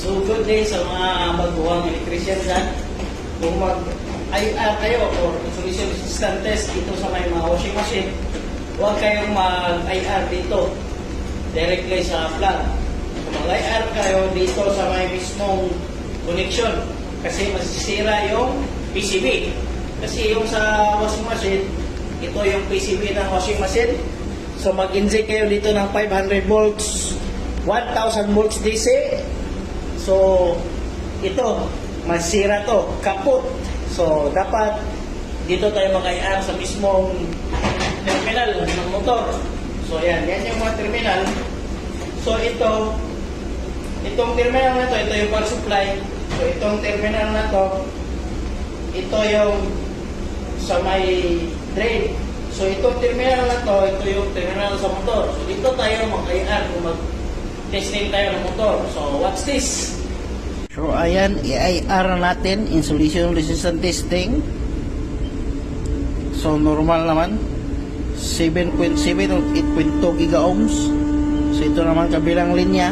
So good day sa mga baguhang electrician dyan. Kung mag-IR kayo or insulation resistant test dito sa may mga washing machine, huwag kayong mag-IR dito directly sa plug. Kung mag-IR kayo dito sa may mismong connection kasi masisira yung PCB. Kasi yung sa washing machine, ito yung PCB ng washing machine. So mag-inject kayo dito ng 500 volts, 1000 volts DC. So ito, masira to, kaput. So dapat dito tayo mag-IR sa mismong terminal ng motor. So yan yung mga terminal. So itong terminal na to, ito yung power supply. So itong terminal na to, ito yung sa may drain. So itong terminal na to, ito yung terminal sa motor. So dito tayo mag-IR kung mag-testing tayo ng motor. So watch this. So ayan, i-IR natin, insulation resistant testing. So normal naman 7.7 o 8.2 giga ohms. So ito naman kabilang linya.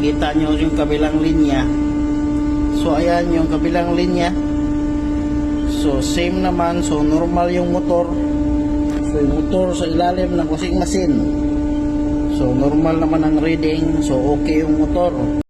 Kita nyo yung kabilang linya. So ayan yung kabilang linya. So same naman, so normal yung motor. So yung motor sa ilalim ng washing machine. So normal naman ang reading, so okay yung motor.